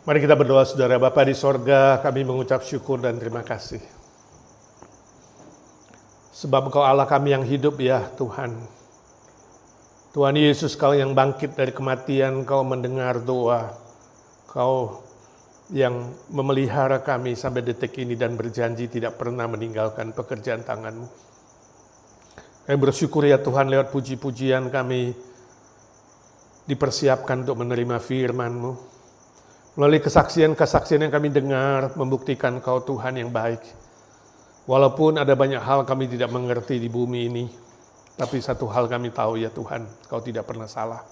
Mari kita berdoa, saudara. Bapa di sorga, kami mengucap syukur dan terima kasih. Sebab Engkau Allah kami yang hidup ya Tuhan. Tuhan Yesus, Kau yang bangkit dari kematian, Kau mendengar doa. Kau yang memelihara kami sampai detik ini dan berjanji tidak pernah meninggalkan pekerjaan tangan-Mu. Kami bersyukur ya Tuhan, lewat puji-pujian kami dipersiapkan untuk menerima firman-Mu. Melalui kesaksian-kesaksian yang kami dengar, membuktikan Kau Tuhan yang baik. Walaupun ada banyak hal kami tidak mengerti di bumi ini, tapi satu hal kami tahu ya Tuhan, Kau tidak pernah salah.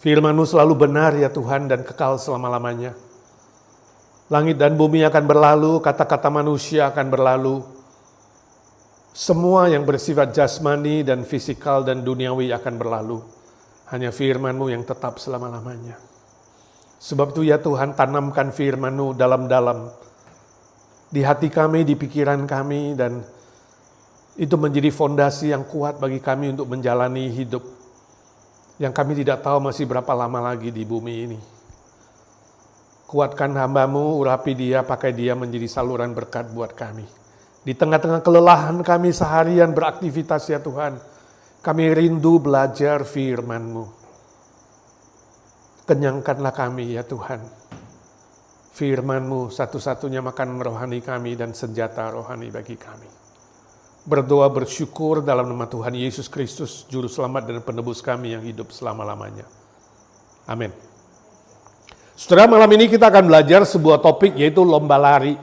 Firman-Mu selalu benar ya Tuhan dan kekal selama-lamanya. Langit dan bumi akan berlalu, kata-kata manusia akan berlalu. Semua yang bersifat jasmani dan fisikal dan duniawi akan berlalu. Hanya firman-Mu yang tetap selama-lamanya. Sebab itu ya Tuhan, tanamkan firman-Mu dalam-dalam di hati kami, di pikiran kami, dan itu menjadi fondasi yang kuat bagi kami untuk menjalani hidup yang kami tidak tahu masih berapa lama lagi di bumi ini. Kuatkan hamba-Mu, urapi dia, pakai dia menjadi saluran berkat buat kami. Di tengah-tengah kelelahan kami seharian beraktivitas ya Tuhan, kami rindu belajar firman-Mu. Kenyangkanlah kami ya Tuhan. Firman-Mu satu-satunya makan rohani kami dan senjata rohani bagi kami. Berdoa bersyukur dalam nama Tuhan Yesus Kristus, Juru Selamat dan Penebus kami yang hidup selama-lamanya. Amin. Saudara, malam ini kita akan belajar sebuah topik yaitu lomba lari.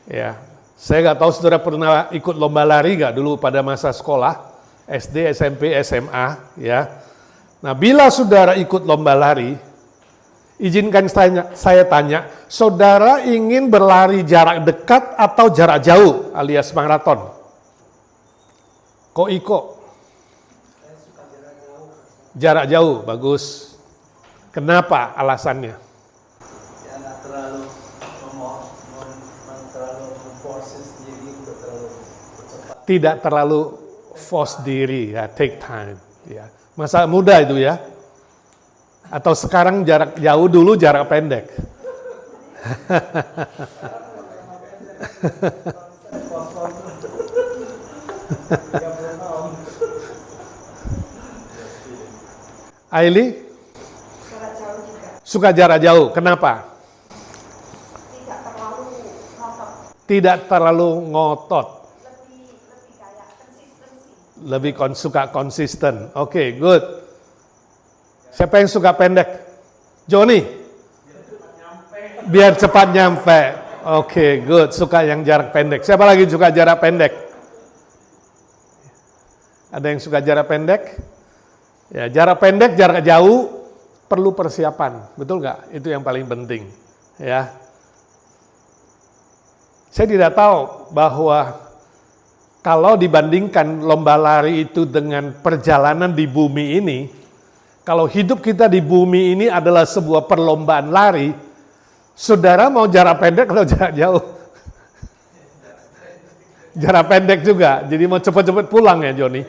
Ya, saya nggak tahu saudara pernah ikut lomba lari nggak dulu pada masa sekolah, SD, SMP, SMA, ya. Nah, bila saudara ikut lomba lari, izinkan saya tanya, saudara ingin berlari jarak dekat atau jarak jauh alias maraton? Kok Iko? Jarak jauh, bagus. Kenapa alasannya? Ya, nggak terlalu memforce diri untuk terlalu cepat. Tidak terlalu force diri, ya, take time. Ya. Masa muda itu ya? Atau sekarang jarak jauh, dulu jarak pendek? Aili? Suka jarak jauh, kenapa? Tidak terlalu ngotot. Lebih suka konsisten. Oke, good. Siapa yang suka pendek? Joni? Biar cepat nyampe. Oke, good. Suka yang jarak pendek. Siapa lagi suka jarak pendek? Ada yang suka jarak pendek? Ya, jarak pendek, jarak jauh perlu persiapan. Betul nggak? Itu yang paling penting. Ya. Saya tidak tahu bahwa kalau dibandingkan lomba lari itu dengan perjalanan di bumi ini, kalau hidup kita di bumi ini adalah sebuah perlombaan lari, saudara mau jarak pendek atau jarak jauh? Jarak pendek juga, jadi mau cepat-cepat pulang ya Joni?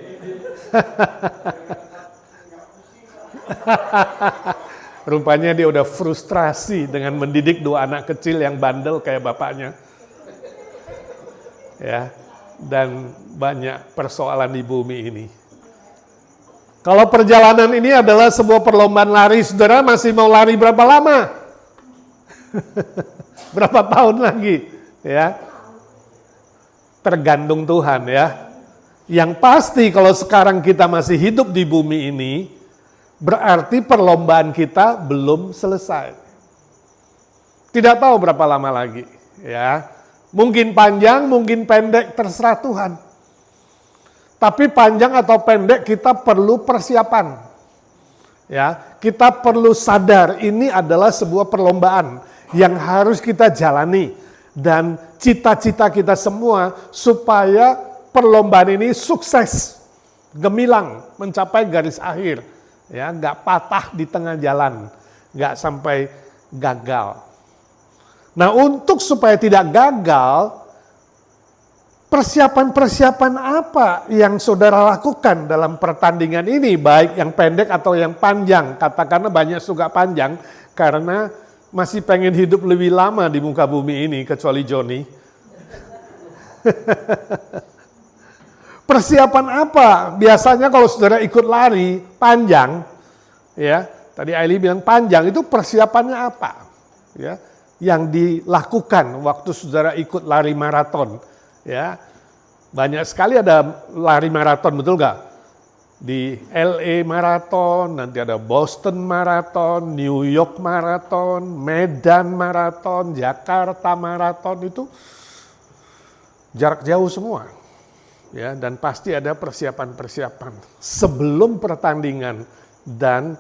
Rupanya dia udah frustrasi dengan mendidik dua anak kecil yang bandel kayak bapaknya. Ya. Dan banyak persoalan di bumi ini. Kalau perjalanan ini adalah sebuah perlombaan lari, saudara masih mau lari berapa lama? Berapa tahun lagi? Ya, tergantung Tuhan ya. Yang pasti kalau sekarang kita masih hidup di bumi ini, berarti perlombaan kita belum selesai. Tidak tahu berapa lama lagi, ya. Mungkin panjang, mungkin pendek, terserah Tuhan. Tapi panjang atau pendek kita perlu persiapan. Ya, kita perlu sadar ini adalah sebuah perlombaan yang harus kita jalani dan cita-cita kita semua supaya perlombaan ini sukses, gemilang, mencapai garis akhir. Ya, nggak patah di tengah jalan, nggak sampai gagal. Nah, untuk supaya tidak gagal, Persiapan-persiapan apa yang saudara lakukan dalam pertandingan ini, baik yang pendek atau yang panjang? Katakanlah banyak suka panjang, karena masih pengen hidup lebih lama di muka bumi ini, kecuali Joni. Persiapan apa? Biasanya kalau saudara ikut lari panjang, ya, tadi Aili bilang panjang, itu persiapannya apa? Ya, yang dilakukan waktu saudara ikut lari maraton. Ya, banyak sekali ada lari maraton, betul nggak? Di LA maraton, nanti ada Boston maraton, New York maraton, Medan maraton, Jakarta maraton, itu jarak jauh semua. Ya, dan pasti ada persiapan-persiapan sebelum pertandingan dan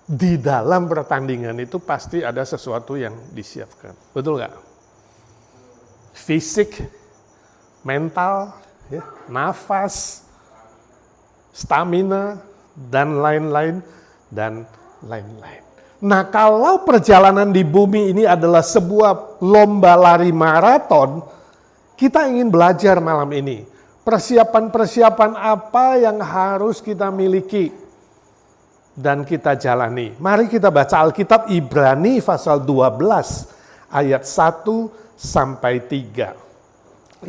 di dalam pertandingan itu pasti ada sesuatu yang disiapkan. Betul nggak? Fisik, mental, ya, nafas, stamina, dan lain-lain, dan lain-lain. Nah, kalau perjalanan di bumi ini adalah sebuah lomba lari maraton, kita ingin belajar malam ini. Persiapan-persiapan apa yang harus kita miliki dan kita jalani. Mari kita baca Alkitab Ibrani pasal 12 ayat 1 sampai 3.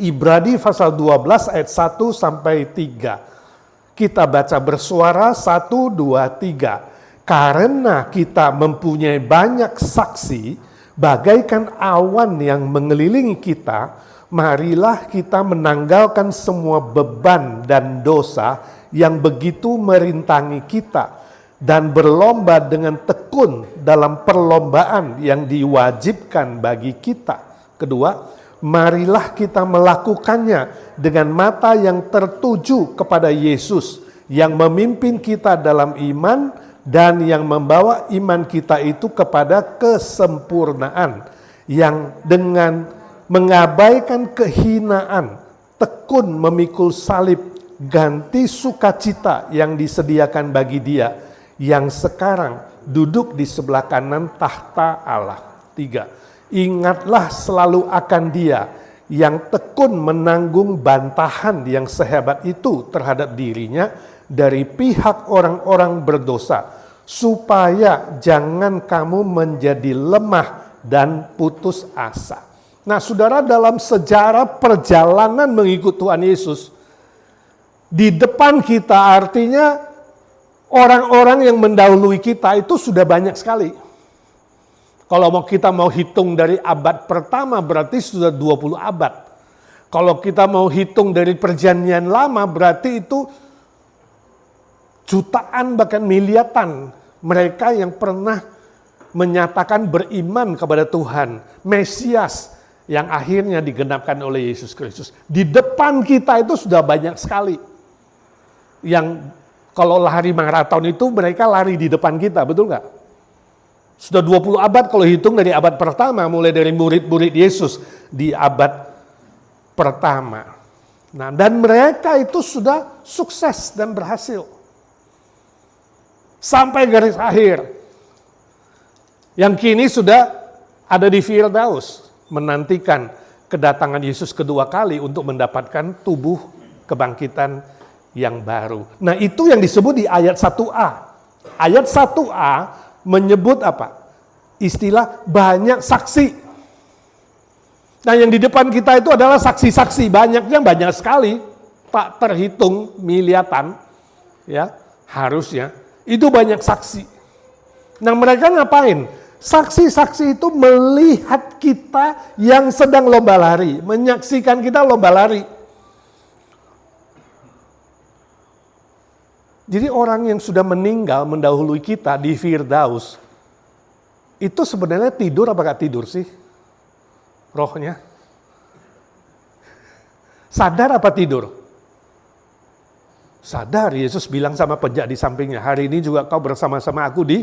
Ibrani pasal 12 ayat 1 sampai 3. Kita baca bersuara 1, 2, 3. Karena kita mempunyai banyak saksi, bagaikan awan yang mengelilingi kita, marilah kita menanggalkan semua beban dan dosa yang begitu merintangi kita, dan berlomba dengan tekun dalam perlombaan yang diwajibkan bagi kita. Kedua, marilah kita melakukannya dengan mata yang tertuju kepada Yesus yang memimpin kita dalam iman dan yang membawa iman kita itu kepada kesempurnaan, yang dengan mengabaikan kehinaan tekun memikul salib, ganti sukacita yang disediakan bagi Dia yang sekarang duduk di sebelah kanan tahta Allah. 3. Ingatlah selalu akan Dia yang tekun menanggung bantahan yang sehebat itu terhadap dirinya dari pihak orang-orang berdosa, supaya jangan kamu menjadi lemah dan putus asa. Nah, saudara, dalam sejarah perjalanan mengikut Tuhan Yesus, di depan kita artinya orang-orang yang mendahului kita itu sudah banyak sekali. Kalau kita mau hitung dari abad pertama berarti sudah 20 abad. Kalau kita mau hitung dari perjanjian lama berarti itu jutaan bahkan miliatan mereka yang pernah menyatakan beriman kepada Tuhan, Mesias yang akhirnya digenapkan oleh Yesus Kristus. Di depan kita itu sudah banyak sekali. Yang kalau lari maraton itu mereka lari di depan kita, betul nggak? Sudah 20 abad kalau hitung dari abad pertama, mulai dari murid-murid Yesus di abad pertama. Nah, dan mereka itu sudah sukses dan berhasil. Sampai garis akhir. Yang kini sudah ada di Firdaus, menantikan kedatangan Yesus kedua kali untuk mendapatkan tubuh kebangkitan yang baru. Nah, itu yang disebut di ayat 1a. Ayat 1a menyebut apa? Istilah banyak saksi. Nah, yang di depan kita itu adalah saksi-saksi, banyaknya banyak sekali, tak terhitung miliatan, ya harusnya. Itu banyak saksi. Nah, mereka ngapain? Saksi-saksi itu melihat kita yang sedang lomba lari, menyaksikan kita lomba lari. Jadi orang yang sudah meninggal mendahului kita di Firdaus, itu sebenarnya tidur apa gak tidur sih? Rohnya. Sadar apa tidur? Sadar, Yesus bilang sama penjahat di sampingnya, hari ini juga kau bersama-sama aku di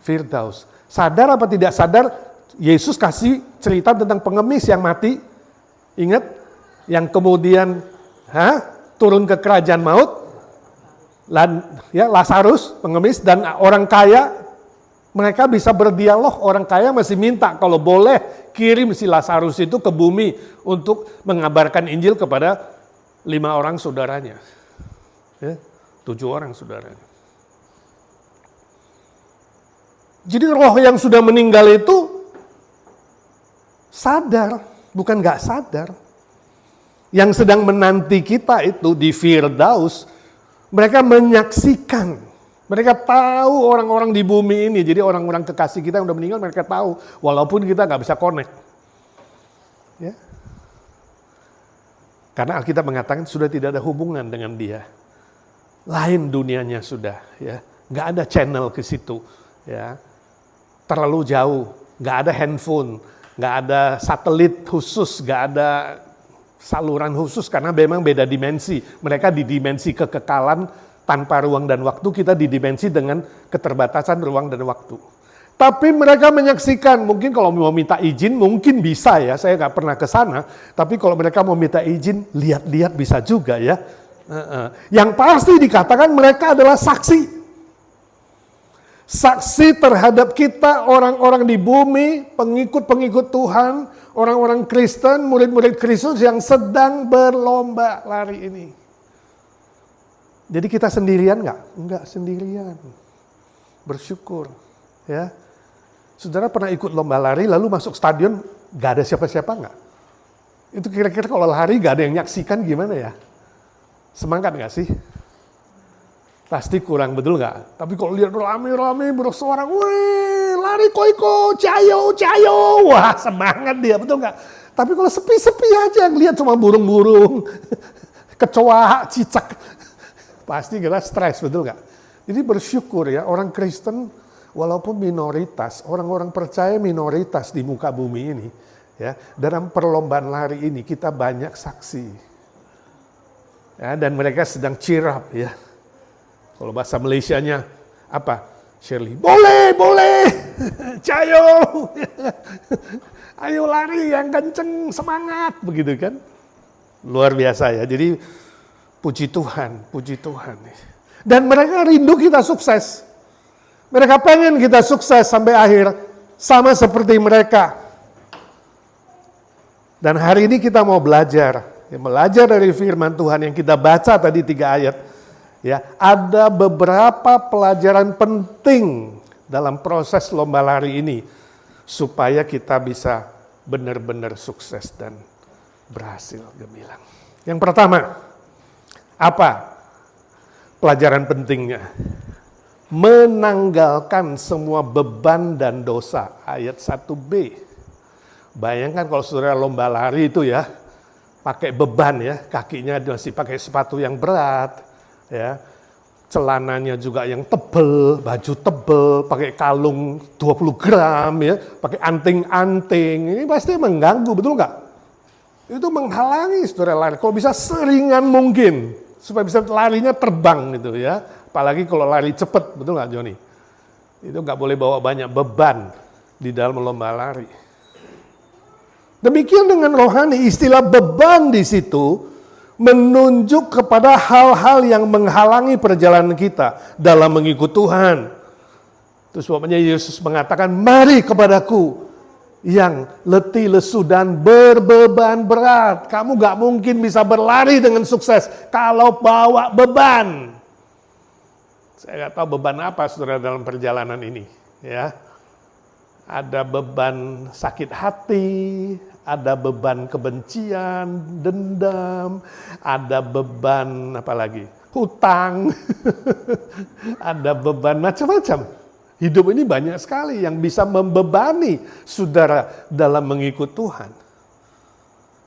Firdaus. Sadar apa tidak sadar, Yesus kasih cerita tentang pengemis yang mati. Ingat? Yang kemudian turun ke kerajaan maut. Lazarus, pengemis, dan orang kaya Mereka bisa berdialog, orang kaya masih minta kalau boleh kirim si Lazarus itu ke bumi untuk mengabarkan Injil kepada 5 orang saudaranya. Ya, 7 orang saudaranya. Jadi roh yang sudah meninggal itu sadar, bukan nggak sadar. Yang sedang menanti kita itu di Firdaus, mereka menyaksikan. Mereka tahu orang-orang di bumi ini, jadi orang-orang kekasih kita yang udah meninggal, mereka tahu, walaupun kita nggak bisa connect. Ya. Karena Alkitab mengatakan sudah tidak ada hubungan dengan dia. Lain dunianya sudah, ya. Nggak ada channel ke situ, ya. Terlalu jauh, nggak ada handphone, nggak ada satelit khusus, nggak ada saluran khusus, karena memang beda dimensi. Mereka di dimensi kekekalan, tanpa ruang dan waktu, kita di dimensi dengan keterbatasan ruang dan waktu. Tapi mereka menyaksikan, mungkin kalau mau minta izin, mungkin bisa ya, saya nggak pernah ke sana, tapi kalau mereka mau minta izin, lihat-lihat bisa juga ya. Yang pasti dikatakan mereka adalah saksi. Saksi terhadap kita, orang-orang di bumi, pengikut-pengikut Tuhan, orang-orang Kristen, murid-murid Kristus yang sedang berlomba lari ini. Jadi kita sendirian nggak? Enggak sendirian. Bersyukur. Ya. Saudara pernah ikut lomba lari lalu masuk stadion nggak ada siapa-siapa nggak? Itu kira-kira kalau lari nggak ada yang nyaksikan gimana ya? Semangat nggak sih? Pasti kurang, betul nggak? Tapi kalau lihat rame-rame bersuara, wih lari koiko, cayo, cayo, wah semangat dia, betul nggak? Tapi kalau sepi-sepi aja, lihat cuma burung-burung, kecoa, cicak, pasti kita stres, betul nggak? Jadi bersyukur ya, orang Kristen walaupun minoritas, orang-orang percaya minoritas di muka bumi ini, ya dalam perlombaan lari ini kita banyak saksi, ya, dan mereka sedang cheer up ya. Kalau bahasa Malaysianya apa? Shirley, boleh, cayo, ayo lari yang kenceng, semangat, begitu kan? Luar biasa ya. Jadi puji Tuhan. Dan mereka rindu kita sukses. Mereka pengen kita sukses sampai akhir, sama seperti mereka. Dan hari ini kita mau belajar dari firman Tuhan yang kita baca tadi 3 ayat. Ya, ada beberapa pelajaran penting dalam proses lomba lari ini supaya kita bisa benar-benar sukses dan berhasil gemilang. Yang pertama, apa pelajaran pentingnya? Menanggalkan semua beban dan dosa. Ayat 1b. Bayangkan kalau saudara lomba lari itu ya, pakai beban ya, kakinya masih pakai sepatu yang berat. Ya, celananya juga yang tebel, baju tebel, pakai kalung 20 gram ya, pakai anting-anting, ini pasti mengganggu, betul nggak? Itu menghalangi saudara lari. Kalau bisa seringan mungkin, supaya bisa larinya terbang gitu ya. Apalagi kalau lari cepat, betul nggak Joni? Itu nggak boleh bawa banyak beban di dalam lomba lari. Demikian dengan rohani, istilah beban di situ menunjuk kepada hal-hal yang menghalangi perjalanan kita dalam mengikut Tuhan. Itu sebabnya Yesus mengatakan, mari kepadaku yang letih, lesu, dan berbeban berat. Kamu gak mungkin bisa berlari dengan sukses kalau bawa beban. Saya gak tahu beban apa saudara dalam perjalanan ini. Ya, ada beban sakit hati, ada beban kebencian, dendam, ada beban apa lagi? Hutang, ada beban macam-macam. Hidup ini banyak sekali yang bisa membebani saudara dalam mengikut Tuhan.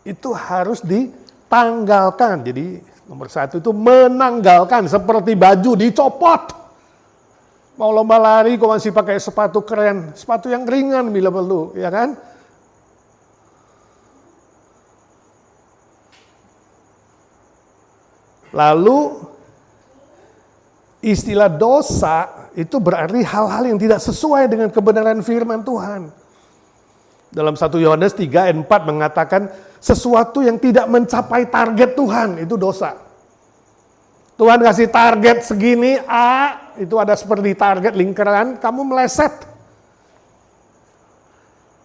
Itu harus ditanggalkan. Jadi nomor 1 itu menanggalkan, seperti baju dicopot. Mau lomba lari kok masih pakai sepatu keren, sepatu yang ringan bila perlu, ya kan? Lalu istilah dosa itu berarti hal-hal yang tidak sesuai dengan kebenaran firman Tuhan. Dalam 1 Yohanes 3 ayat 4 mengatakan sesuatu yang tidak mencapai target Tuhan itu dosa. Tuhan kasih target segini A, itu ada seperti target lingkaran, kamu meleset.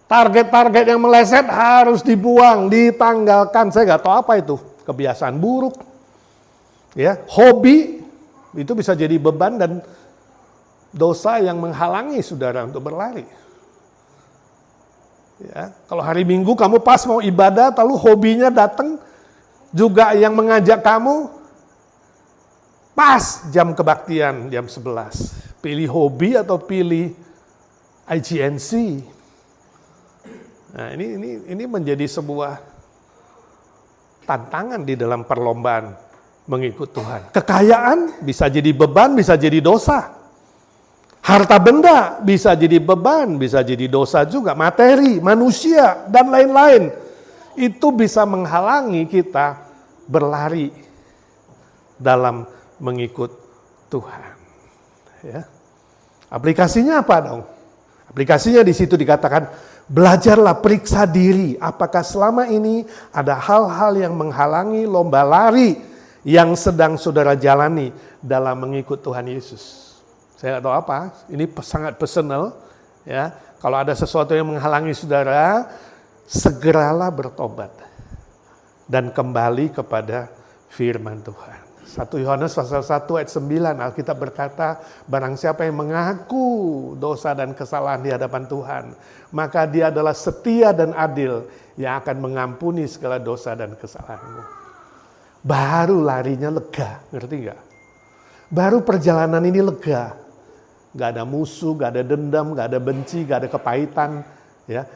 Target-target yang meleset harus dibuang, ditanggalkan. Saya nggak tahu apa itu, kebiasaan buruk. Ya, hobi itu bisa jadi beban dan dosa yang menghalangi saudara untuk berlari. Ya, kalau hari Minggu kamu pas mau ibadah, lalu hobinya datang juga yang mengajak kamu, pas jam kebaktian, jam 11. Pilih hobi atau pilih IGNC? Nah, ini menjadi sebuah tantangan di dalam perlombaan mengikut Tuhan. Kekayaan bisa jadi beban, bisa jadi dosa. Harta benda bisa jadi beban, bisa jadi dosa juga. Materi, manusia, dan lain-lain. Itu bisa menghalangi kita berlari dalam mengikut Tuhan. Ya. Aplikasinya apa dong? Aplikasinya di situ dikatakan, belajarlah periksa diri. Apakah selama ini ada hal-hal yang menghalangi lomba lari yang sedang saudara jalani dalam mengikut Tuhan Yesus? Saya nggak tahu apa, ini sangat personal. Ya, kalau ada sesuatu yang menghalangi saudara, segeralah bertobat dan kembali kepada firman Tuhan. 1 Yohanes pasal 1 ayat 9 Alkitab berkata, barang siapa yang mengaku dosa dan kesalahan di hadapan Tuhan, maka dia adalah setia dan adil yang akan mengampuni segala dosa dan kesalahanmu. Baru larinya lega, ngerti nggak? Baru perjalanan ini lega. Gak ada musuh, gak ada dendam, gak ada benci, gak ada kepahitan, ya,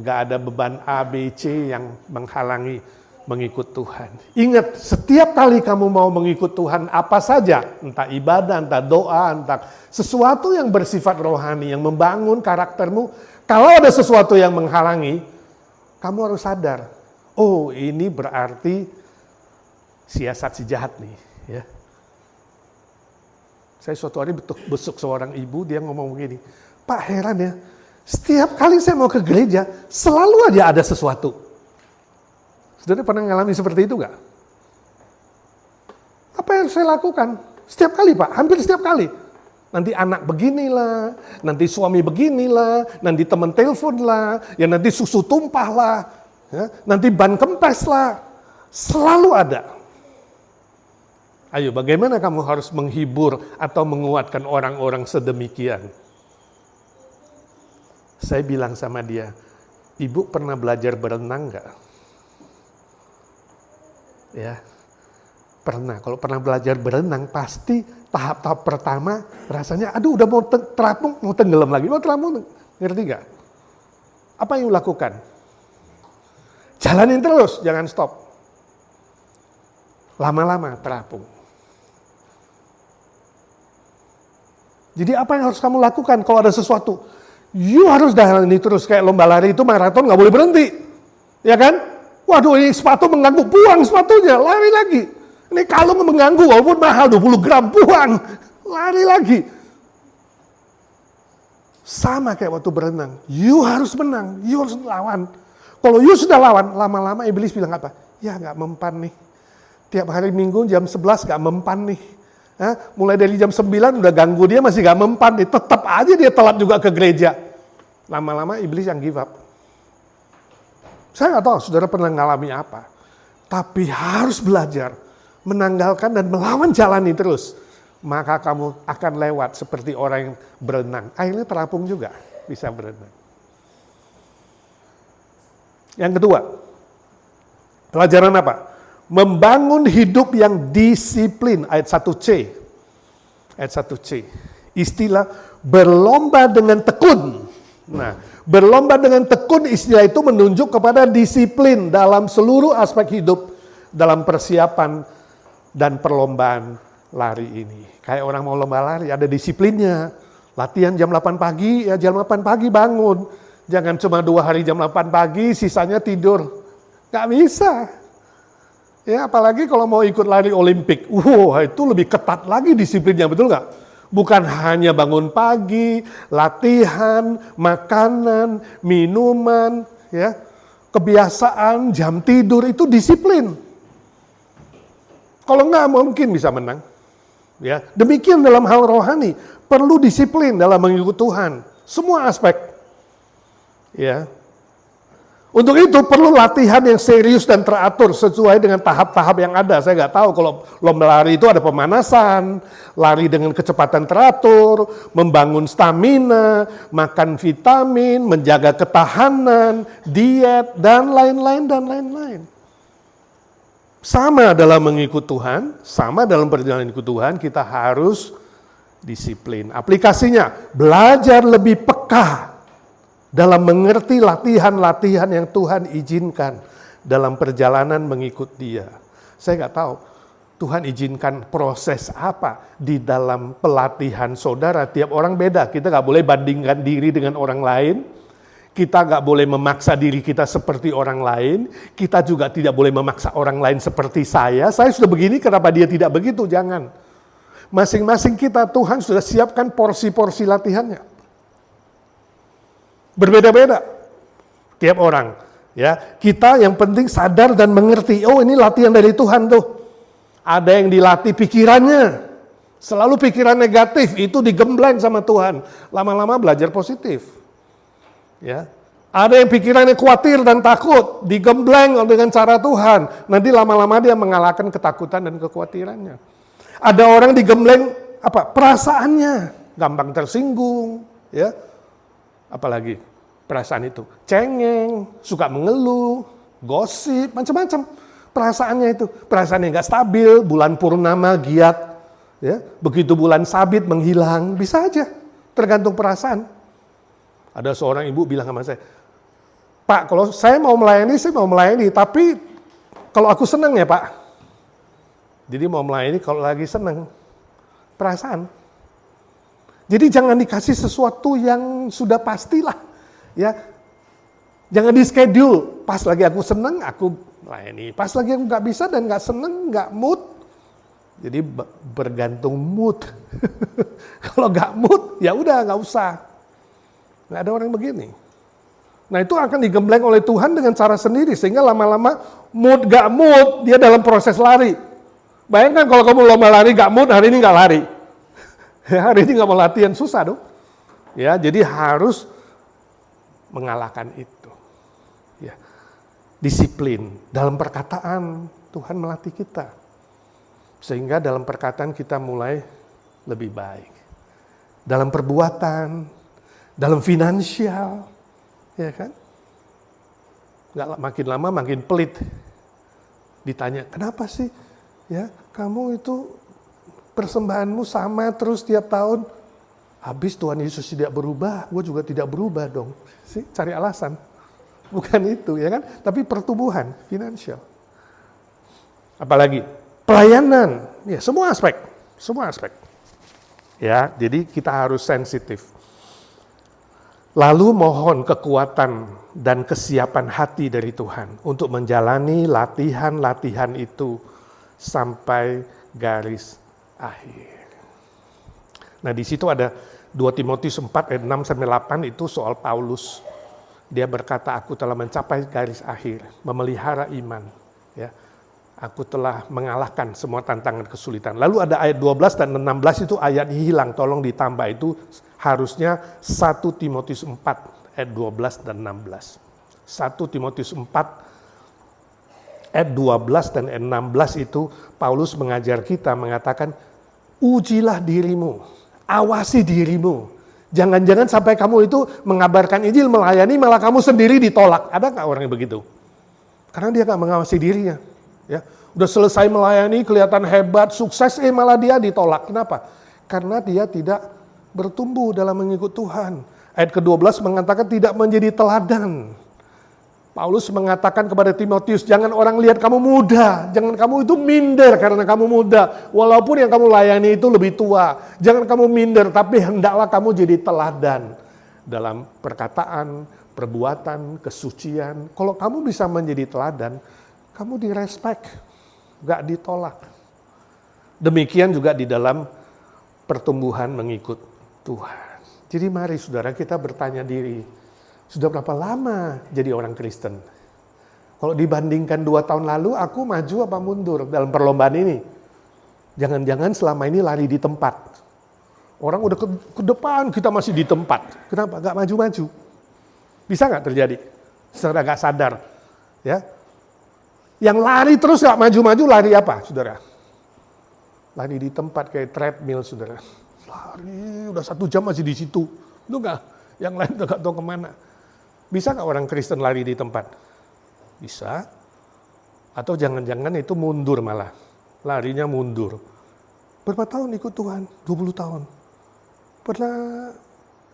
gak ada beban A, B, C yang menghalangi mengikut Tuhan. Ingat, setiap kali kamu mau mengikut Tuhan apa saja, entah ibadah, entah doa, entah sesuatu yang bersifat rohani, yang membangun karaktermu, kalau ada sesuatu yang menghalangi, kamu harus sadar, oh ini berarti siasat si jahat nih, ya. Saya suatu hari besuk seorang ibu, dia ngomong begini, Pak heran ya, setiap kali saya mau ke gereja, selalu aja ada sesuatu. Saudara pernah ngalami seperti itu nggak? Apa yang saya lakukan? Setiap kali Pak, hampir setiap kali. Nanti anak beginilah, nanti suami beginilah, nanti teman telepon lah, ya nanti susu tumpah lah, ya, nanti ban kempes lah, selalu ada. Ayo, bagaimana kamu harus menghibur atau menguatkan orang-orang sedemikian? Saya bilang sama dia, ibu pernah belajar berenang nggak? Ya, pernah. Kalau pernah belajar berenang, pasti tahap-tahap pertama rasanya, aduh udah mau terapung, mau tenggelam lagi, mau terapung, ngerti nggak? Apa yang lakukan? Jalanin terus, jangan stop. Lama-lama terapung. Jadi apa yang harus kamu lakukan kalau ada sesuatu? You harus jalani terus, kayak lomba lari itu maraton nggak boleh berhenti. Ya kan? Waduh ini sepatu mengganggu, buang sepatunya, lari lagi. Ini kalung mengganggu, walaupun mahal 20 gram, buang, lari lagi. Sama kayak waktu berenang, you harus menang, you harus lawan. Kalau you sudah lawan, lama-lama iblis bilang apa? Ya nggak mempan nih. Tiap hari Minggu jam 11 nggak mempan nih. Mulai dari jam 9 udah ganggu dia masih gak mempan, tetap aja dia telat juga ke gereja. Lama-lama iblis yang give up. Saya gak tahu saudara pernah ngalami apa. Tapi harus belajar menanggalkan dan melawan jalani terus. Maka kamu akan lewat seperti orang yang berenang. Akhirnya terapung juga bisa berenang. Yang kedua, pelajaran apa? Membangun hidup yang disiplin, ayat 1C. Ayat 1C. Istilah berlomba dengan tekun. Nah, berlomba dengan tekun istilah itu menunjuk kepada disiplin dalam seluruh aspek hidup, dalam persiapan dan perlombaan lari ini. Kayak orang mau lomba lari, ada disiplinnya. Latihan jam 8 pagi, ya jam 8 pagi bangun. Jangan cuma 2 hari jam 8 pagi, sisanya tidur. Gak bisa. Ya, apalagi kalau mau ikut lari Olimpik, itu lebih ketat lagi disiplinnya, betul nggak? Bukan hanya bangun pagi, latihan, makanan, minuman, ya, kebiasaan, jam tidur itu disiplin. Kalau nggak mungkin bisa menang. Ya, demikian dalam hal rohani, perlu disiplin dalam mengikut Tuhan, semua aspek. Ya. Untuk itu perlu latihan yang serius dan teratur sesuai dengan tahap-tahap yang ada. Saya nggak tahu kalau lomba lari itu ada pemanasan, lari dengan kecepatan teratur, membangun stamina, makan vitamin, menjaga ketahanan, diet, dan lain-lain, dan lain-lain. Sama dalam mengikut Tuhan, sama dalam perjalanan ikut Tuhan, kita harus disiplin. Aplikasinya, belajar lebih peka dalam mengerti latihan-latihan yang Tuhan izinkan dalam perjalanan mengikut Dia. Saya nggak tahu Tuhan izinkan proses apa di dalam pelatihan saudara. Tiap orang beda, kita nggak boleh bandingkan diri dengan orang lain. Kita nggak boleh memaksa diri kita seperti orang lain. Kita juga tidak boleh memaksa orang lain seperti saya. Saya sudah begini, kenapa dia tidak begitu? Jangan. Masing-masing kita Tuhan sudah siapkan porsi-porsi latihannya. Berbeda-beda tiap orang, ya. Kita yang penting sadar dan mengerti, oh ini latihan dari Tuhan tuh. Ada yang dilatih pikirannya, selalu pikiran negatif itu digembleng sama Tuhan. Lama-lama belajar positif. Ya. Ada yang pikirannya khawatir dan takut, digembleng dengan cara Tuhan. Nanti lama-lama dia mengalahkan ketakutan dan kekhawatirannya. Ada orang digembleng perasaannya, gampang tersinggung, ya. Apalagi perasaan itu cengeng, suka mengeluh, gosip, macam-macam perasaannya itu. Perasaannya nggak stabil, bulan purnama giat, ya. Begitu bulan sabit menghilang, bisa aja, tergantung perasaan. Ada seorang ibu bilang sama saya, Pak, kalau saya mau melayani, tapi kalau aku senang ya Pak. Jadi mau melayani kalau lagi senang, perasaan. Jadi jangan dikasih sesuatu yang sudah pastilah, ya. Jangan di schedule. Pas lagi aku senang, aku melayani. Pas lagi aku nggak bisa dan nggak senang, nggak mood. Jadi bergantung mood. Kalau nggak mood, ya udah nggak usah. Nggak ada orang begini. Nah itu akan digembleng oleh Tuhan dengan cara sendiri sehingga lama-lama mood nggak mood dia dalam proses lari. Bayangkan kalau kamu lomba lari nggak mood, hari ini nggak lari. Hari ini nggak mau latihan, susah dong. Ya, jadi harus mengalahkan itu. Ya, disiplin dalam perkataan Tuhan melatih kita, sehingga dalam perkataan kita mulai lebih baik. Dalam perbuatan, dalam finansial, ya kan? Nggak makin lama makin pelit. Ditanya, kenapa sih? Ya, kamu itu persembahanmu sama terus tiap tahun. Habis Tuhan Yesus tidak berubah, gue juga tidak berubah dong. Cari alasan. Bukan itu ya kan, tapi pertumbuhan finansial. Apalagi pelayanan, ya semua aspek. Ya, jadi kita harus sensitif. Lalu mohon kekuatan dan kesiapan hati dari Tuhan untuk menjalani latihan-latihan itu sampai garis akhir. Nah di situ ada 2 Timotius 4 ayat 6 sampai 8 itu soal Paulus. Dia berkata, aku telah mencapai garis akhir, memelihara iman. Ya, aku telah mengalahkan semua tantangan kesulitan. Lalu ada ayat 12 dan 16 itu ayat hilang, tolong ditambah. Itu harusnya 1 Timotius 4 ayat 12 dan 16. 1 Timotius 4 ayat 12 dan ayat 16 itu Paulus mengajar kita, mengatakan, ujilah dirimu, awasi dirimu. Jangan-jangan sampai kamu itu mengabarkan Injil, melayani, malah kamu sendiri ditolak. Ada nggak orang yang begitu? Karena dia nggak mengawasi dirinya. Ya, udah selesai melayani, kelihatan hebat, sukses, malah dia ditolak. Kenapa? Karena dia tidak bertumbuh dalam mengikut Tuhan. Ayat ke-12 mengatakan tidak menjadi teladan. Paulus mengatakan kepada Timotius, jangan orang lihat kamu muda, jangan kamu itu minder karena kamu muda, walaupun yang kamu layani itu lebih tua. Jangan kamu minder, tapi hendaklah kamu jadi teladan dalam perkataan, perbuatan, kesucian. Kalau kamu bisa menjadi teladan, kamu direspek, gak ditolak. Demikian juga di dalam pertumbuhan mengikut Tuhan. Jadi mari saudara kita bertanya diri, sudah berapa lama jadi orang Kristen? Kalau dibandingkan 2 tahun lalu, aku maju apa mundur dalam perlombaan ini? Jangan-jangan selama ini lari di tempat. Orang udah ke depan, kita masih di tempat. Kenapa? Gak maju-maju. Bisa nggak terjadi? Secara nggak sadar. Ya. Yang lari terus nggak maju-maju, lari apa, saudara? Lari di tempat kayak treadmill, saudara. Lari, udah 1 jam masih di situ. Itu nggak? Yang lain udah nggak tahu kemana. Bisa nggak orang Kristen lari di tempat? Bisa. Atau jangan-jangan itu mundur malah. Larinya mundur. Berapa tahun ikut Tuhan? 20 tahun. Pernah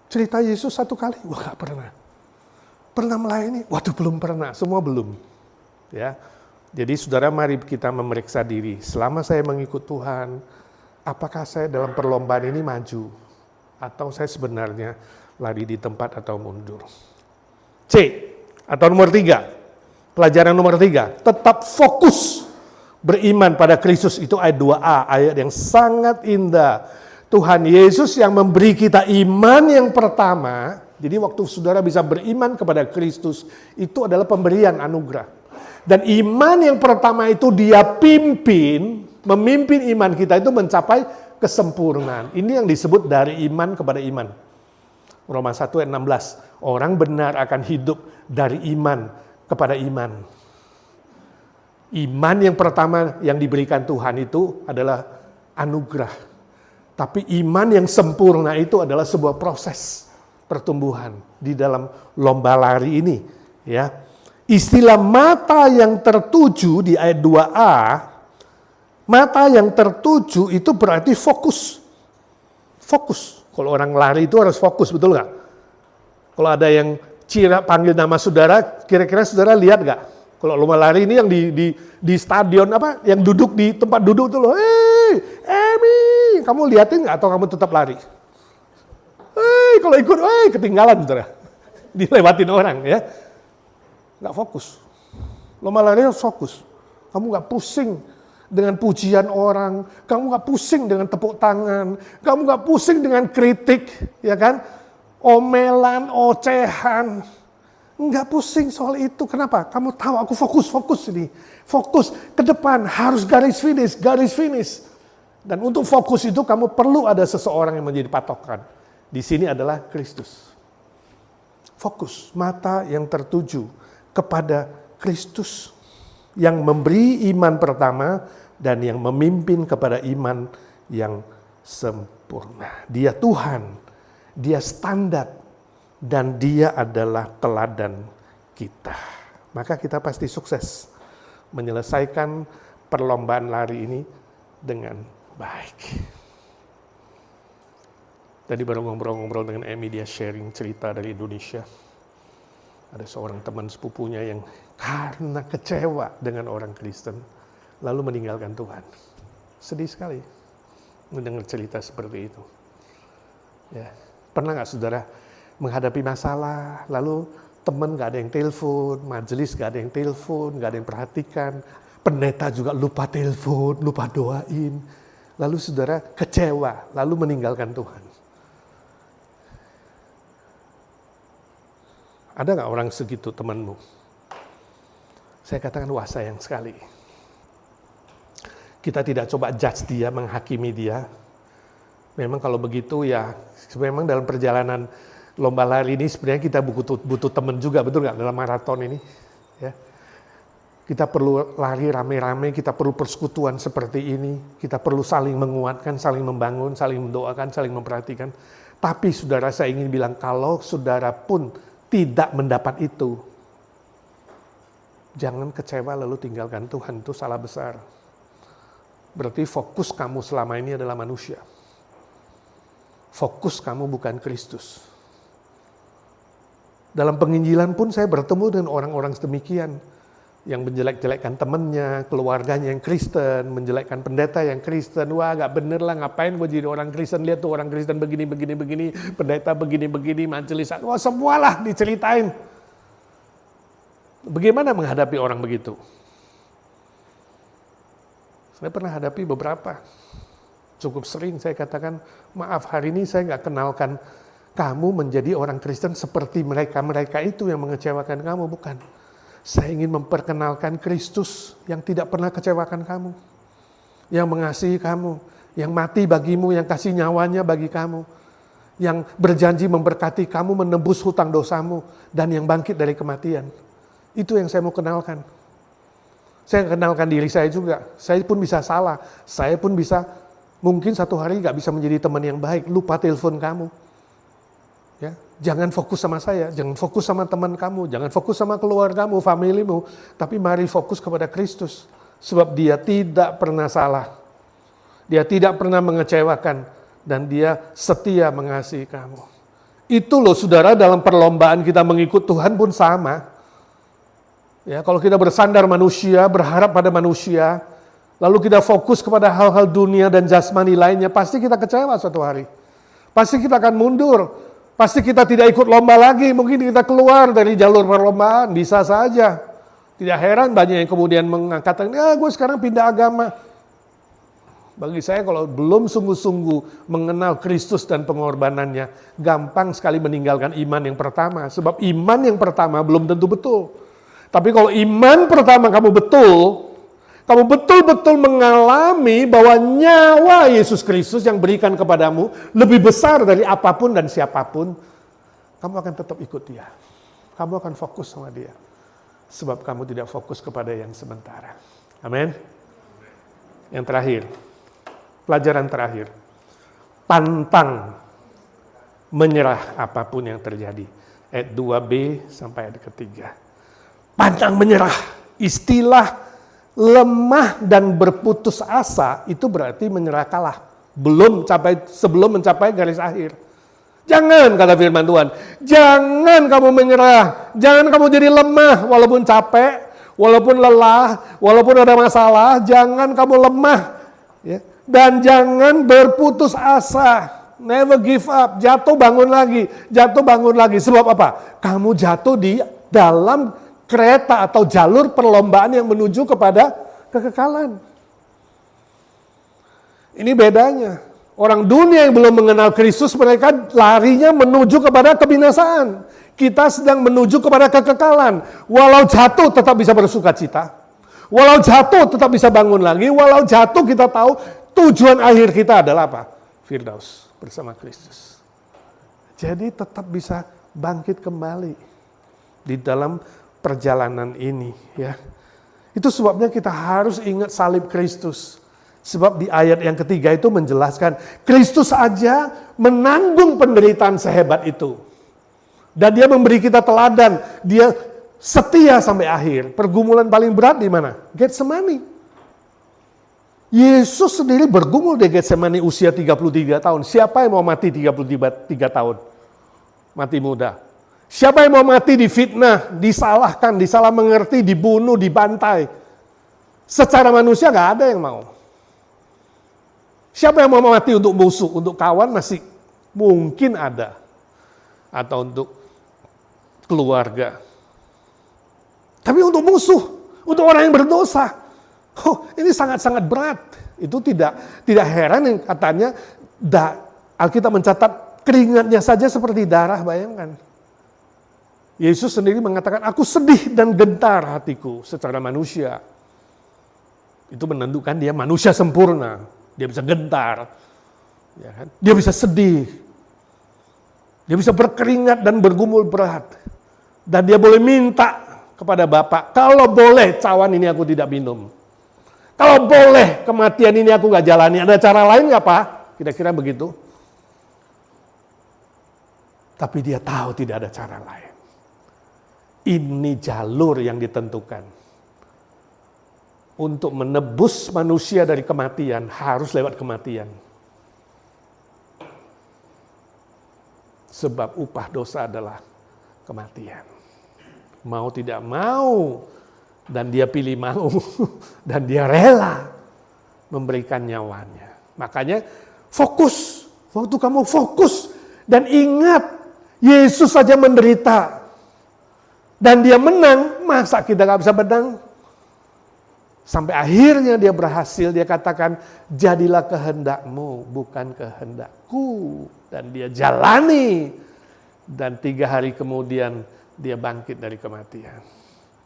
cerita Yesus 1 kali? Wah, nggak pernah. Pernah melayani? Waduh, belum pernah. Semua belum. Ya. Jadi saudara, mari kita memeriksa diri. Selama saya mengikut Tuhan, apakah saya dalam perlombaan ini maju? Atau saya sebenarnya lari di tempat atau mundur? C, atau nomor 3. Pelajaran nomor 3, tetap fokus beriman pada Kristus. Itu ayat 2a, ayat yang sangat indah. Tuhan Yesus yang memberi kita iman yang pertama. Jadi waktu saudara bisa beriman kepada Kristus, itu adalah pemberian anugerah. Dan iman yang pertama itu dia memimpin iman kita itu mencapai kesempurnaan. Ini yang disebut dari iman kepada iman. Roma 1 ayat 16, orang benar akan hidup dari iman kepada iman. Iman yang pertama yang diberikan Tuhan itu adalah anugerah. Tapi iman yang sempurna itu adalah sebuah proses pertumbuhan di dalam lomba lari ini. Ya. Istilah mata yang tertuju di ayat 2a, mata yang tertuju itu berarti fokus. Fokus. Kalau orang lari itu harus fokus, betul nggak? Kalau ada yang panggil nama saudara, kira-kira saudara lihat nggak? Kalau lomba lari ini yang di stadion apa? Yang duduk di tempat duduk itu loh. Emi, kamu liatin nggak atau kamu tetap lari? Kalau ikut, ketinggalan saudara. Dilewatin orang ya. Nggak fokus. Lomba lari harus fokus. Kamu nggak pusing dengan pujian orang, kamu nggak pusing dengan tepuk tangan, kamu nggak pusing dengan kritik, ya kan? Omelan, ocehan, nggak pusing soal itu. Kenapa? Kamu tahu aku fokus ini, fokus ke depan, harus garis finish. Dan untuk fokus itu kamu perlu ada seseorang yang menjadi patokan. Di sini adalah Kristus. Fokus, mata yang tertuju kepada Kristus yang memberi iman pertama dan yang memimpin kepada iman yang sempurna. Dia Tuhan, dia standar, dan dia adalah teladan kita. Maka kita pasti sukses menyelesaikan perlombaan lari ini dengan baik. Tadi baru ngobrol-ngobrol dengan Emi, dia sharing cerita dari Indonesia. Ada seorang teman sepupunya yang karena kecewa dengan orang Kristen, lalu meninggalkan Tuhan. Sedih sekali mendengar cerita seperti itu. Ya, pernah nggak saudara menghadapi masalah, lalu teman nggak ada yang telepon, majelis nggak ada yang telepon, nggak ada yang perhatikan, pendeta juga lupa telepon, lupa doain, lalu saudara kecewa, lalu meninggalkan Tuhan. Ada nggak orang segitu temanmu? Saya katakan, wah sayang sekali. Kita tidak coba judge dia, menghakimi dia. Memang kalau begitu ya, memang dalam perjalanan lomba lari ini sebenarnya kita butuh teman juga, betul nggak, dalam maraton ini? Ya. Kita perlu lari rame-rame, kita perlu persekutuan seperti ini. Kita perlu saling menguatkan, saling membangun, saling mendoakan, saling memperhatikan. Tapi saudara, saya ingin bilang, kalau saudara pun tidak mendapat itu, jangan kecewa lalu tinggalkan Tuhan, itu salah besar. Berarti fokus kamu selama ini adalah manusia. Fokus kamu bukan Kristus. Dalam penginjilan pun saya bertemu dengan orang-orang sedemikian, yang menjelek-jelekkan temannya, keluarganya yang Kristen, menjelekkan pendeta yang Kristen. Wah, gak bener lah, ngapain gue jadi orang Kristen, lihat tuh orang Kristen begini, pendeta begini, majelis. Wah, semualah diceritain. Bagaimana menghadapi orang begitu? Saya pernah hadapi beberapa. Cukup sering saya katakan, maaf hari ini saya gak kenalkan kamu menjadi orang Kristen seperti mereka itu yang mengecewakan kamu, bukan. Saya ingin memperkenalkan Kristus yang tidak pernah kecewakan kamu, yang mengasihi kamu, yang mati bagimu, yang kasih nyawanya bagi kamu, yang berjanji memberkati kamu, menebus hutang dosamu, dan yang bangkit dari kematian. Itu yang saya mau kenalkan. Saya kenalkan diri saya juga. Saya pun bisa salah. Saya pun bisa, mungkin satu hari gak bisa menjadi teman yang baik. Lupa telepon kamu. Ya, jangan fokus sama saya. Jangan fokus sama teman kamu. Jangan fokus sama keluargamu, familimu. Tapi mari fokus kepada Kristus. Sebab dia tidak pernah salah. Dia tidak pernah mengecewakan. Dan dia setia mengasihi kamu. Itu loh saudara, dalam perlombaan kita mengikut Tuhan pun sama. Ya, kalau kita bersandar manusia, berharap pada manusia, lalu kita fokus kepada hal-hal dunia dan jasmani lainnya, pasti kita kecewa suatu hari. Pasti kita akan mundur. Pasti kita tidak ikut lomba lagi. Mungkin kita keluar dari jalur perlombaan. Bisa saja. Tidak heran banyak yang kemudian mengatakan, gue sekarang pindah agama. Bagi saya kalau belum sungguh-sungguh mengenal Kristus dan pengorbanannya, gampang sekali meninggalkan iman yang pertama. Sebab iman yang pertama belum tentu betul. Tapi kalau iman pertama kamu betul-betul mengalami bahwa nyawa Yesus Kristus yang berikan kepadamu lebih besar dari apapun dan siapapun, kamu akan tetap ikut dia. Kamu akan fokus sama dia. Sebab kamu tidak fokus kepada yang sementara. Amin. Yang terakhir, pelajaran terakhir. Pantang menyerah apapun yang terjadi. Ayat 2b sampai ayat ketiga. Pantang menyerah, istilah lemah dan berputus asa itu berarti menyerah kalah. Sebelum mencapai garis akhir. Jangan, kata firman Tuhan, jangan kamu menyerah, jangan kamu jadi lemah walaupun capek, walaupun lelah, walaupun ada masalah, jangan kamu lemah. Ya. Dan jangan berputus asa. Never give up, jatuh bangun lagi. Sebab apa? Kamu jatuh di dalam kereta atau jalur perlombaan yang menuju kepada kekekalan. Ini bedanya. Orang dunia yang belum mengenal Kristus, mereka larinya menuju kepada kebinasaan. Kita sedang menuju kepada kekekalan. Walau jatuh tetap bisa bersuka cita. Walau jatuh tetap bisa bangun lagi. Walau jatuh kita tahu tujuan akhir kita adalah apa? Firdaus bersama Kristus. Jadi tetap bisa bangkit kembali di dalam perjalanan ini, ya. Itu sebabnya kita harus ingat salib Kristus. Sebab di ayat yang ketiga itu menjelaskan Kristus aja menanggung penderitaan sehebat itu. Dan dia memberi kita teladan, dia setia sampai akhir. Pergumulan paling berat di mana? Getsemani. Yesus sendiri bergumul di Getsemani usia 33 tahun. Siapa yang mau mati 33 tahun? Mati muda. Siapa yang mau mati difitnah, disalahkan, disalah mengerti, dibunuh, dibantai? Secara manusia gak ada yang mau. Siapa yang mau mati untuk musuh, untuk kawan masih mungkin ada. Atau untuk keluarga. Tapi untuk musuh, untuk orang yang berdosa, ini sangat-sangat berat. Itu tidak heran yang katanya, Alkitab mencatat keringatnya saja seperti darah, bayangkan. Yesus sendiri mengatakan, aku sedih dan gentar hatiku secara manusia. Itu menentukan dia manusia sempurna. Dia bisa gentar. Ya kan? Dia bisa sedih. Dia bisa berkeringat dan bergumul berat. Dan dia boleh minta kepada Bapa, kalau boleh cawan ini aku tidak minum. Kalau boleh kematian ini aku gak jalani. Ada cara lain gak Pak? Kira-kira begitu. Tapi dia tahu tidak ada cara lain. Ini jalur yang ditentukan. Untuk menebus manusia dari kematian, harus lewat kematian. Sebab upah dosa adalah kematian. Mau tidak mau, dan dia pilih mau, dan dia rela memberikan nyawanya. Makanya fokus, waktu kamu fokus, dan ingat, Yesus saja menderita. Dan dia menang, masa kita gak bisa menang? Sampai akhirnya dia berhasil, dia katakan, jadilah kehendakmu, bukan kehendakku. Dan dia jalani. Dan 3 hari kemudian, dia bangkit dari kematian.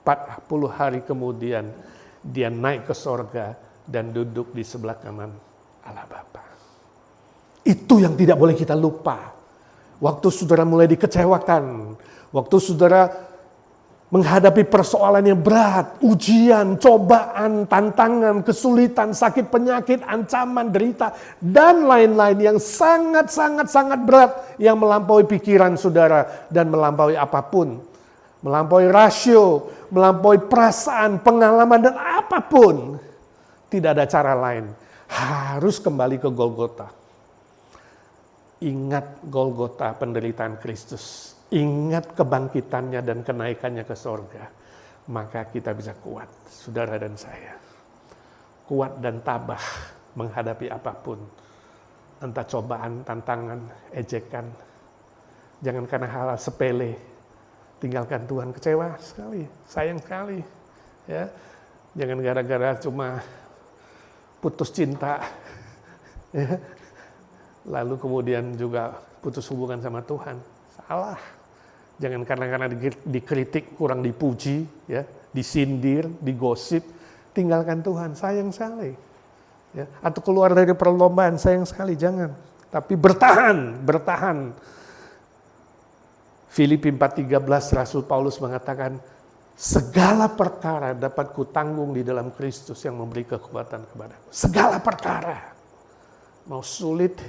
40 hari kemudian, dia naik ke sorga dan duduk di sebelah kanan Allah Bapa. Itu yang tidak boleh kita lupa. Waktu saudara mulai dikecewakan, waktu saudara menghadapi persoalan yang berat, ujian, cobaan, tantangan, kesulitan, sakit penyakit, ancaman, derita, dan lain-lain yang sangat berat yang melampaui pikiran saudara dan melampaui apapun. Melampaui rasio, melampaui perasaan, pengalaman, dan apapun. Tidak ada cara lain. Harus kembali ke Golgota. Ingat Golgota, penderitaan Kristus. Ingat kebangkitannya dan kenaikannya ke sorga. Maka kita bisa kuat, saudara dan saya. Kuat dan tabah menghadapi apapun. Entah cobaan, tantangan, ejekan. Jangan karena hal sepele. Tinggalkan Tuhan, kecewa sekali, sayang sekali. Ya, jangan gara-gara cuma putus cinta. Ya. Lalu kemudian juga putus hubungan sama Tuhan. Salah. Jangan karena dikritik, kurang dipuji, ya, disindir, digosip, tinggalkan Tuhan, sayang sekali. Ya, atau keluar dari perlombaan, sayang sekali, jangan. Tapi bertahan. Filipi 4:13 Rasul Paulus mengatakan, segala perkara dapat kutanggung di dalam Kristus yang memberi kekuatan kepadaku. Segala perkara. Mau sulit,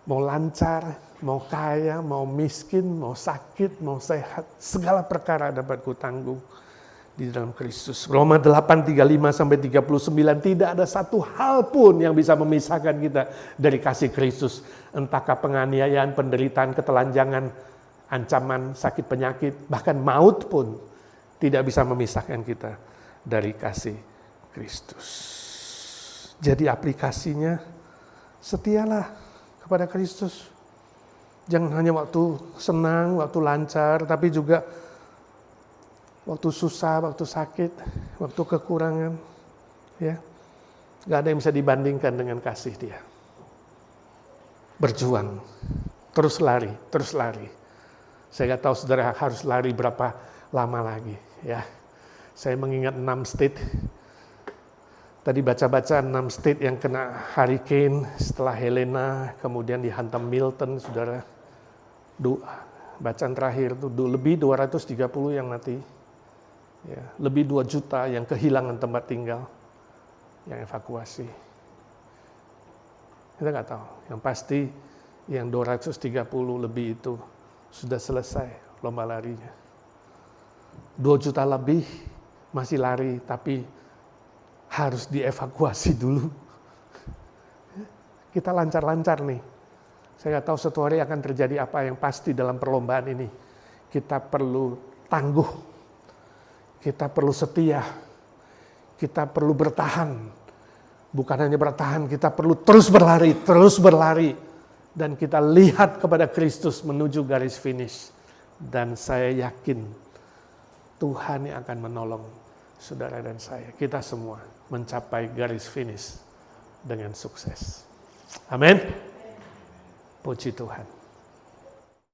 mau lancar, mau kaya, mau miskin, mau sakit, mau sehat. Segala perkara dapat kutanggung di dalam Kristus. Roma 8:35-39, tidak ada satu hal pun yang bisa memisahkan kita dari kasih Kristus. Entahkah penganiayaan, penderitaan, ketelanjangan, ancaman, sakit penyakit, bahkan maut pun tidak bisa memisahkan kita dari kasih Kristus. Jadi aplikasinya, setialah kepada Kristus. Jangan hanya waktu senang, waktu lancar, tapi juga waktu susah, waktu sakit, waktu kekurangan. Ya, gak ada yang bisa dibandingkan dengan kasih Dia. Berjuang, terus lari. Saya nggak tahu saudara harus lari berapa lama lagi. Ya, saya mengingat 6 state. Tadi baca-baca 6 state yang kena hurricane setelah Helena, kemudian dihantam Milton, saudara. Bacaan terakhir itu lebih 230 yang mati. Ya, lebih 2 juta yang kehilangan tempat tinggal, yang evakuasi. Kita nggak tahu. Yang pasti yang 230 lebih itu sudah selesai lomba larinya. 2 juta lebih masih lari, tapi harus dievakuasi dulu. Kita lancar-lancar nih. Saya nggak tahu suatu hari akan terjadi apa, yang pasti dalam perlombaan ini. Kita perlu tangguh. Kita perlu setia. Kita perlu bertahan. Bukan hanya bertahan, kita perlu terus berlari. Dan kita lihat kepada Kristus menuju garis finish. Dan saya yakin Tuhan yang akan menolong saudara dan saya. Kita semua mencapai garis finish dengan sukses. Amin. Puji Tuhan.